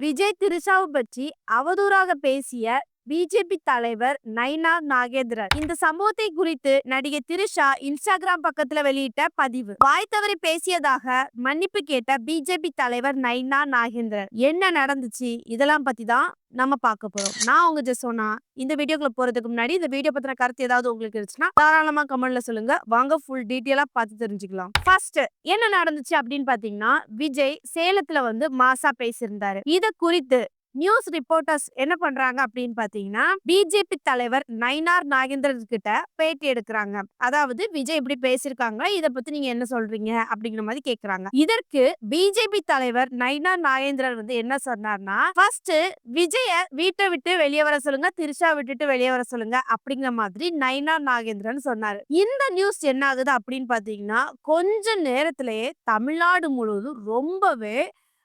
விஜய் திரிஷாவை பற்றி அவதூறாக பேசிய பிஜேபி தலைவர் நைனா நாகேந்திரன். இந்த சம்பவத்தை குறித்து நடிகை திரிஷா இன்ஸ்டாகிராம் பக்கத்துல வெளியிட்ட பதிவு. வாய் தவறி பேசியதாக மன்னிப்பு கேட்ட பிஜேபி தலைவர் நைனா நாகேந்திரன். என்ன நடந்துச்சு இதெல்லாம் பத்தி தான் நம்ம பார்க்க போறோம். நான் உங்க ஜெசோனா. இந்த வீடியோக்குள்ள போறதுக்கு முன்னாடி இந்த வீடியோ பத்தின கருத்து ஏதாவது உங்களுக்கு இருந்துச்சுன்னா தாராளமா கமெண்ட்ல சொல்லுங்க. வாங்க ஃபுல் டீட்டெயிலா பார்த்து தெரிஞ்சுக்கலாம். ஃபர்ஸ்ட் என்ன நடந்துச்சு அப்படின்னு பாத்தீங்கன்னா, விஜய் சேலத்துல மாசா பேசியிருந்தாரு. இத குறித்து நியூஸ் ரிப்போர்ட்டர்ஸ் என்ன பண்றாங்க அப்படின்னு பாத்தீங்கன்னா, பிஜேபி தலைவர் நயினார் நாகேந்திரன் கிட்ட பேட்டி எடுக்கிறாங்க. அதாவது விஜய் இப்படி பேசியிருக்காங்க, இத பத்தி நீங்க என்ன சொல்றீங்க அப்படிங்கிற மாதிரி கேக்குறாங்க. இதற்கு பிஜேபி தலைவர் நயினார் நாகேந்திரன் என்ன சொன்னார்னா, ஃபர்ஸ்ட் விஜய வீட்டை விட்டு வெளியே வர சொல்லுங்க, திரிஷா விட்டுட்டு வெளியே வர சொல்லுங்க அப்படிங்கிற மாதிரி நயினார் நாகேந்திரன் சொன்னாரு. இந்த நியூஸ் என்ன ஆகுது அப்படின்னு பாத்தீங்கன்னா, கொஞ்ச நேரத்திலேயே தமிழ்நாடு முழுவதும் ரொம்பவே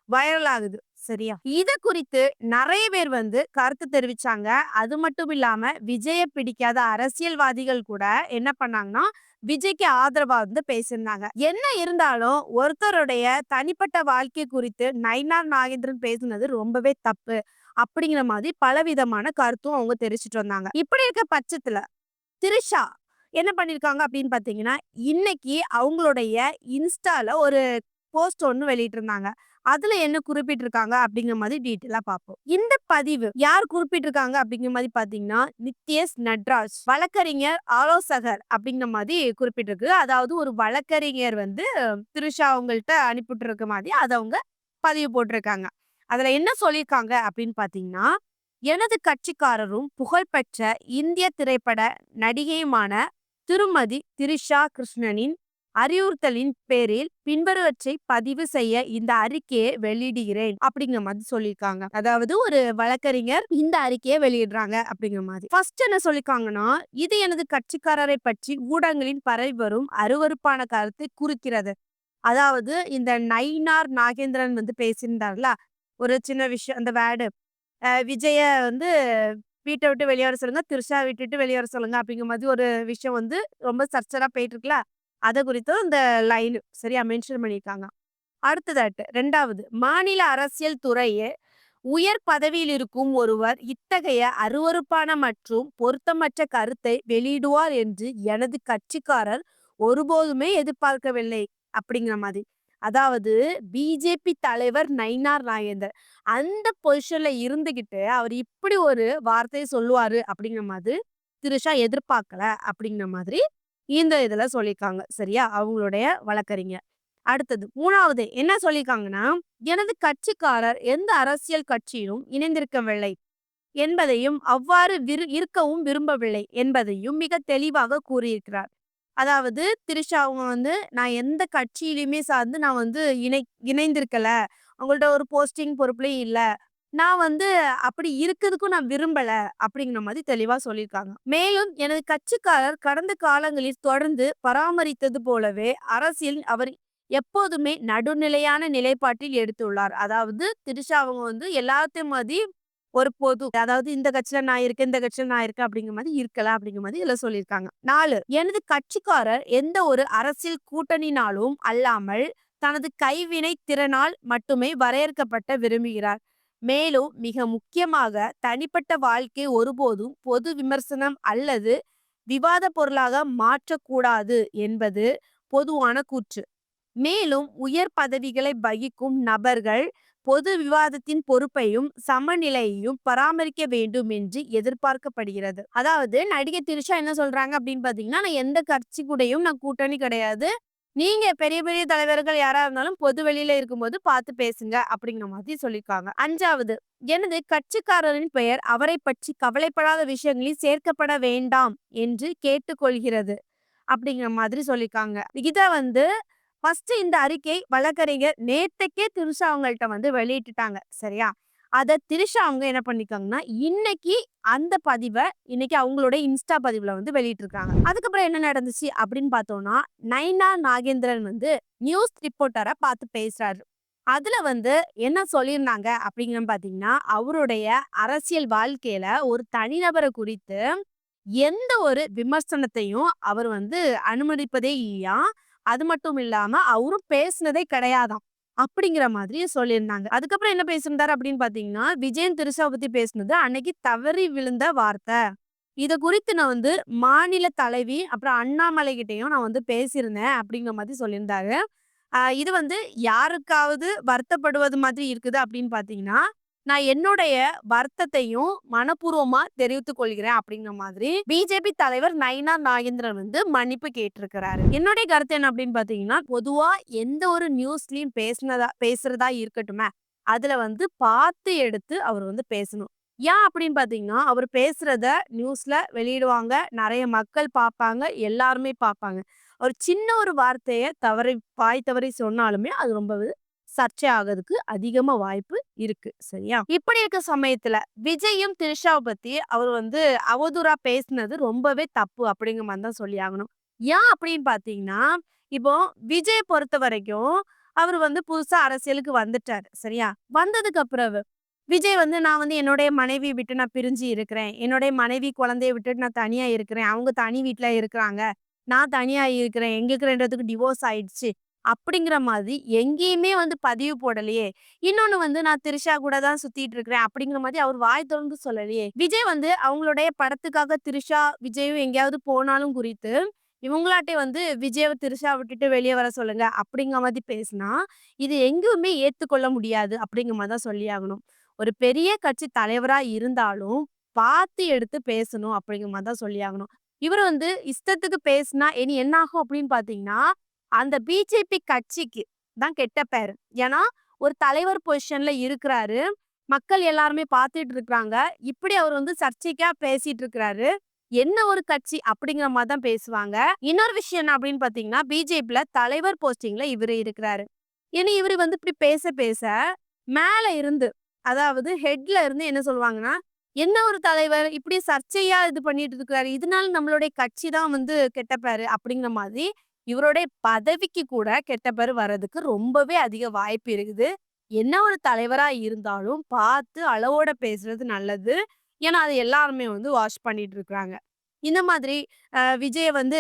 வைரல் ஆகுது. சரியா? இத குறித்து நிறைய பேர் கருத்து தெரிவிச்சாங்க. அது மட்டும் இல்லாம விஜய பிடிக்காத அரசியல்வாதிகள் கூட என்ன பண்ணாங்கன்னா, விஜய்க்கு ஆதரவா பேசியிருந்தாங்க. என்ன இருந்தாலும் ஒருத்தருடைய தனிப்பட்ட வாழ்க்கை குறித்து நயினார் நாகேந்திரன் பேசுனது ரொம்பவே தப்பு அப்படிங்கிற மாதிரி பலவிதமான கருத்தும் அவங்க தெரிவிச்சிட்டு வந்தாங்க. இப்படி இருக்க பட்சத்துல திரிஷா என்ன பண்ணிருக்காங்க அப்படின்னு பாத்தீங்கன்னா, இன்னைக்கு அவங்களுடைய இன்ஸ்டால ஒரு போஸ்ட் ஒண்ணு வெளியிட்டிருந்தாங்க. அதுல என்ன குறிப்பிட்டிருக்காங்க அப்படிங்கிற மாதிரி டீட்டெயிலா பார்ப்போம். இந்த பதிவு யார் குறிப்பிட்டிருக்காங்க அப்படிங்கிற மாதிரி பாத்தீங்கன்னா, நித்யேஷ் நட்ராஜ் வழக்கறிஞர் ஆலோசகர் அப்படிங்கிற மாதிரி குறிப்பிட்டிருக்கு. அதாவது ஒரு வழக்கறிஞர் திரிஷா அவங்கள்ட்ட அனுப்பிட்டு இருக்க மாதிரி அதை அவங்க பதிவு போட்டிருக்காங்க. அதுல என்ன சொல்லியிருக்காங்க அப்படின்னு பாத்தீங்கன்னா, எனது கட்சிக்காரரும் புகழ்பெற்ற இந்திய திரைப்பட நடிகையுமான திருமதி திரிஷா கிருஷ்ணனின் அறிவுறுத்தலின் பேரில் பின்வருவற்றை பதிவு செய்ய இந்த அறிக்கையை வெளியிடுகிறேன் அப்படிங்கிற மாதிரி சொல்லியிருக்காங்க. அதாவது ஒரு வழக்கறிஞர் இந்த அறிக்கையை வெளியிடுறாங்க அப்படிங்கிற மாதிரி. ஃபர்ஸ்ட் என்ன சொல்லிருக்காங்கன்னா, இது எனது கட்சிக்காரரை பற்றி ஊடகங்களின் பரவி வரும் அருவருப்பான கருத்தை குறிக்கிறது. அதாவது இந்த நயினார் நாகேந்திரன் பேசியிருந்தார்ல, ஒரு சின்ன விஷயம் அந்த வேர்டு விஜய வீட்டை விட்டு வெளியே வர சொல்லுங்க, திரிஷா விட்டுட்டு வெளியே வர சொல்லுங்க அப்படிங்கிற மாதிரி ஒரு விஷயம் ரொம்ப சர்ச்சரா போயிட்டு இருக்குல்ல, அதை குறித்தும் இந்த லைன் சரியா மென்ஷன் பண்ணியிருக்காங்க. அடுத்ததாட்டு 2வது, மாநில அரசியல் துறையே உயர் பதவியில் இருக்கும் ஒருவர் இத்தகைய அருவருப்பான மற்றும் பொருத்தமற்ற கருத்தை வெளியிடுவார் என்று எனது கட்சிக்காரர் ஒருபோதுமே எதிர்பார்க்கவில்லை அப்படிங்கிற மாதிரி. அதாவது பிஜேபி தலைவர் நயினார் நாகேந்தர் அந்த பொசிஷன்ல இருந்துகிட்டு அவர் இப்படி ஒரு வார்த்தையை சொல்லுவாரு அப்படிங்கிற மாதிரி திரிஷா எதிர்பார்க்கல அப்படிங்கிற மாதிரி இந்த இதுல சொல்லியிருக்காங்க. சரியா? அவங்களுடைய வழக்கறிஞர். அடுத்தது 3வது என்ன சொல்லியிருக்காங்கன்னா, எனது கட்சிக்காரர் எந்த அரசியல் கட்சியிலும் இணைந்திருக்கவில்லை என்பதையும் அவ்வாறு இருக்கவும் விரும்பவில்லை என்பதையும் மிக தெளிவாக கூறியிருக்கிறார். அதாவது திரிஷா அவங்க நான் எந்த கட்சியிலுமே சார்ந்து நான் இணைந்திருக்கல, அவங்கள்ட்ட ஒரு போஸ்டிங் பொறுப்புலயும் இல்ல, நான் அப்படி இருக்கிறதுக்கும் நான் விரும்பல அப்படிங்கிற மாதிரி தெளிவா சொல்லியிருக்காங்க. மேலும் எனது கட்சிக்காரர் கடந்த காலங்களில் தொடர்ந்து பராமரித்தது போலவே அரசியல் அவர் எப்போதுமே நடுநிலையான நிலைப்பாட்டில் எடுத்துள்ளார். அதாவது திரிஷா அவங்க எல்லாத்தையும் மாதிரி ஒரு பொது, அதாவது இந்த கட்சியில நான் இருக்கேன், இந்த கட்சியில நான் இருக்கேன் அப்படிங்கிற மாதிரி இருக்கல அப்படிங்கிற மாதிரி இதுல சொல்லியிருக்காங்க. 4, எனது கட்சிக்காரர் எந்த ஒரு அரசியல் கூட்டணினாலும் அல்லாமல் தனது கைவினை திறனால் மட்டுமே வரையறுக்கப்பட்ட விரும்புகிறார். மேலும் மிக முக்கியமாக தனிப்பட்ட வாழ்க்கை ஒருபோதும் பொது விமர்சனம் அல்லது விவாத பொருளாக மாற்றக்கூடாது என்பது பொதுவான கூற்று. மேலும் உயர் பதவிகளை வகிக்கும் நபர்கள் பொது விவாதத்தின் பொறுப்பையும் சமநிலையையும் பராமரிக்க வேண்டும் என்று எதிர்பார்க்கப்படுகிறது. அதாவது நடிகை திரிஷா என்ன சொல்றாங்க அப்படின்னு பாத்தீங்கன்னா, நான் எந்த கட்சி கூடயும் நான் கூட்டணி கிடையாது, நீங்க பெரிய பெரிய தலைவர்கள் யாரா இருந்தாலும் பொது வெளியில இருக்கும்போது பார்த்து பேசுங்க அப்படிங்கிற மாதிரி சொல்லியிருக்காங்க. 5வது, எனது கட்சிக்காரரின் பெயர் அவரை பற்றி கவலைப்படாத விஷயங்களில் சேர்க்கப்பட வேண்டாம் என்று கேட்டுக்கொள்கிறது அப்படிங்கிற மாதிரி சொல்லியிருக்காங்க. இத ஃபர்ஸ்ட் இந்த அறிக்கை வழக்கறிஞர் நேத்தைக்கே திரிஷா அவங்கள்ட்ட வெளியிட்டுட்டாங்க. சரியா? அத திரிஷா அவங்க என்ன பண்ணிருக்காங்கன்னா, இன்னைக்கு அந்த பதிவை இன்னைக்கு அவங்களோட இன்ஸ்டா பதிவுல வெளியிட்டிருக்காங்க. அதுக்கப்புறம் என்ன நடந்துச்சு அப்படின்னு பார்த்தோம்னா, நயினார் நாகேந்திரன் நியூஸ் ரிப்போர்ட்டரை பார்த்து பேசுறாரு. அதுல என்ன சொல்லியிருந்தாங்க அப்படிங்கிற பாத்தீங்கன்னா, அவருடைய அரசியல் வாழ்க்கையில ஒரு தனிநபரை குறித்து எந்த ஒரு விமர்சனத்தையும் அவர் அனுமதிப்பதே இல்லையா. அது மட்டும் இல்லாம அவரும் பேசுனதே கிடையாதாம். அப்படிங்கிற மாதிரி சொல்லியிருந்தாங்க. அதுக்கப்புறம் என்ன பேசியிருந்தாரு அப்படின்னு பார்த்தீங்கன்னா, விஜயன் திரிஷாவ பத்தி பேசினது அன்னைக்கு தவறி விழுந்த வார்த்தை. இத குறித்து நான் வந்து மாநில தலைவி, அப்புறம் அண்ணாமலை கிட்டயும் நான் வந்து பேசியிருந்தேன் அப்படிங்கிற மாதிரி சொல்லியிருந்தாரு. இது வந்து யாருக்காவது வருத்தப்படுவது மாதிரி இருக்குது அப்படின்னு பார்த்தீங்கன்னா, நான் என்னுடைய வருத்தத்தையும் மனப்பூர்வமா தெரிவித்துக் கொள்கிறேன் அப்படிங்கிற மாதிரி பிஜேபி தலைவர் நயினா நாகேந்திரன் வந்து மன்னிப்பு கேட்டிருக்கிறாரு. என்னுடைய கருத்து என்ன அப்படின்னு பார்த்தீங்கன்னா, பொதுவா எந்த ஒரு நியூஸ்லயும் பேசுறதா இருக்கட்டுமே, அதுல வந்து பார்த்து எடுத்து அவர் வந்து பேசணும். ஏன் அப்படின்னு பார்த்தீங்கன்னா, அவர் பேசுறத நியூஸ்ல வெளியிடுவாங்க. நெறைய மக்கள் பார்ப்பாங்க. எல்லாருமே பார்ப்பாங்க. ஒரு சின்ன ஒரு வார்த்தைய வாய் தவறி சொன்னாலுமே அது ரொம்பவே சர்ச்சை ஆகுறதுக்கு அதிகமா வாய்ப்பு இருக்கு. சரியா? இப்படி இருக்க சமயத்துல விஜயும் திரிஷாவ பத்தி அவர் வந்து அவதூறா பேசினது ரொம்பவே தப்பு அப்படிங்கிற மாதிரி தான் சொல்லி ஆகணும். ஏன் அப்படின்னு பார்த்தீங்கன்னா, இப்போ விஜய பொறுத்தவரைக்கும் அவர் வந்து புதுசா அரசியலுக்கு வந்துட்டாரு. சரியா? வந்ததுக்கு அப்புறம் விஜய் வந்து நான் வந்து என்னுடைய மனைவிய விட்டு நான் பிரிஞ்சு இருக்கிறேன். என்னுடைய மனைவி, குழந்தைய விட்டுட்டு நான் தனியா இருக்கிறேன். அவங்க தனி வீட்ல இருக்கிறாங்க. நான் தனியா இருக்கிறேன். எங்களுக்கு 2 பேத்துக்கும் டிவோர்ஸ் ஆயிடுச்சு. அப்படிங்கிற மாதிரி எங்கேயுமே வந்து பதிவு போடலையே. இன்னொன்னு வந்து நான் திரிஷா கூட தான் சுத்திட்டு இருக்கிறேன். அப்படிங்கிற மாதிரி அவர் வாய் தொறந்து சொல்லலையே. விஜய் வந்து அவங்களுடைய படத்துக்காக திரிஷா, விஜயும் எங்கேயாவது போனாலும் குறித்து, இவங்களாட்டே வந்து விஜயவ திரிஷா விட்டுட்டு வெளிய வர சொல்லுங்க. அப்படிங்கிற மாதிரி பேசினா, இது எங்கேயுமே ஏத்துக்கொள்ள முடியாது. அப்படிங்கிற மாதிரி தான் சொல்லியாகணும். ஒரு பெரிய கட்சி தலைவரா இருந்தாலும், பார்த்து எடுத்து பேசணும் அப்படிங்கிற மாதிரி தான் சொல்லியாகணும். இவரு வந்து இஷ்டத்துக்கு பேசினா இனி என்ன ஆகும் அப்படின்னு பார்த்தீங்கன்னா, அந்த பிஜேபி கட்சிக்கு தான் கெட்ட பேரு. ஏன்னா, ஒரு தலைவர் பொசிஷன்ல இருக்கிறாரு. மக்கள் எல்லாருமே பார்த்துட்டு இருக்கிறாங்க. இப்படி அவர் வந்து சர்ச்சைக்கா பேசிட்டு இருக்கிறாரு. என்ன ஒரு கட்சி அப்படிங்கிற மாதிரி தான் பேசுவாங்க. இன்னொரு விஷயம் என்ன அப்படின்னு பார்த்தீங்கன்னா, பிஜேபில தலைவர் போஸ்டிங்ல இவரு இருக்கிறாரு. இனி இவரு வந்து இப்படி பேச பேச மேல இருந்து அதாவது ஹெட்ல இருந்து என்ன சொல்லுவாங்கன்னா, "என்ன ஒரு தலைவர் இப்படி சர்ச்சையா இது பண்ணிட்டு இருக்காரு. இதனால நம்மளுடைய கட்சி தான் வந்து கெட்ட பேரு." அப்படிங்கிற மாதிரி இவருடைய பதவிக்கு கூட கெட்ட பேரு வர்றதுக்கு ரொம்பவே அதிக வாய்ப்பு இருக்குது. என்ன ஒரு தலைவரா இருந்தாலும் பார்த்து அளவோட பேசுறது நல்லது. ஏன்னா, அது எல்லாருமே வந்து வாட்ச் பண்ணிட்டு இருக்காங்க. இந்த மாதிரி விஜய வந்து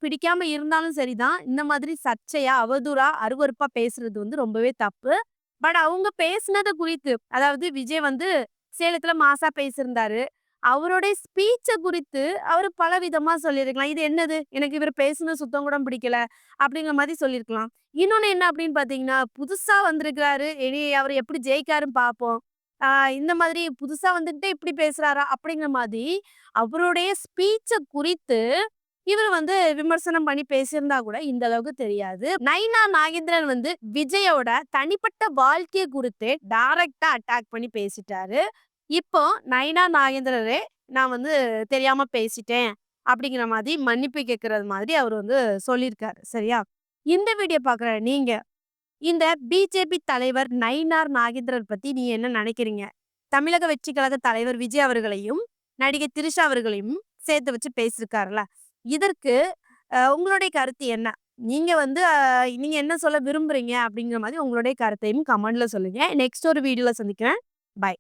பிடிக்காம இருந்தாலும் சரிதான். இந்த மாதிரி சர்ச்சையா, அவதூறா, அருவருப்பா பேசுறது வந்து ரொம்பவே தப்பு. பட் அவங்க பேசினத குறித்து, அதாவது விஜய் வந்து சேலத்துல மாஸா பேசியிருந்தாரு. அவருடைய ஸ்பீச்ச குறித்து அவரு பலவிதமா சொல்லியிருக்கலாம். "இது என்னது? எனக்கு இவரு பேசுனது சுத்தம் கூட பிடிக்கல." அப்படிங்கிற மாரி சொல்லியிருக்கலாம். இன்னொன்னு என்ன அப்படின்னு பார்த்தீங்கன்னா, புதுசா வந்திருக்கிறாரு. இனி அவரு எப்படி ஜெயிக்காருன்னு பார்ப்போம். ஆ இந்த மாதிரி புதுசா வந்துட்டு இப்படி பேசுறாரா? அப்படிங்கிற மாதிரி அவருடைய ஸ்பீச்ச குறித்து இவரு வந்து விமர்சனம் பண்ணி பேசியிருந்தா கூட இந்த அளவுக்கு தெரியாது. நயினா நாகேந்திரன் வந்து விஜயோட தனிப்பட்ட வாழ்க்கைய குறித்து டைரக்ட்டா அட்டாக் பண்ணி பேசிட்டாரு. இப்போ நயினா நாகேந்திரரே நான் வந்து தெரியாம பேசிட்டேன். அப்படிங்கிற மாதிரி மன்னிப்பு கேட்கறது மாதிரி அவரு வந்து சொல்லியிருக்காரு. சரியா? இந்த வீடியோ பார்க்குற நீங்க இந்த பிஜேபி தலைவர் நயினார் நாகேந்திரர் பத்தி நீங்க என்ன நினைக்கிறீங்க? தமிழக வெற்றி கழக தலைவர் விஜய் அவர்களையும், நடிகை திரிஷா அவர்களையும் சேர்த்து வச்சு பேசியிருக்காருல்ல. இதற்கு உங்களுடைய கருத்து என்ன? நீங்க வந்து நீங்க என்ன சொல்ல விரும்புறீங்க? அப்படிங்கிற மாதிரி உங்களுடைய கருத்தையும் கமெண்ட்ல சொல்லுங்க. நெக்ஸ்ட் ஒரு வீடியோல சந்திக்கிறேன். பை.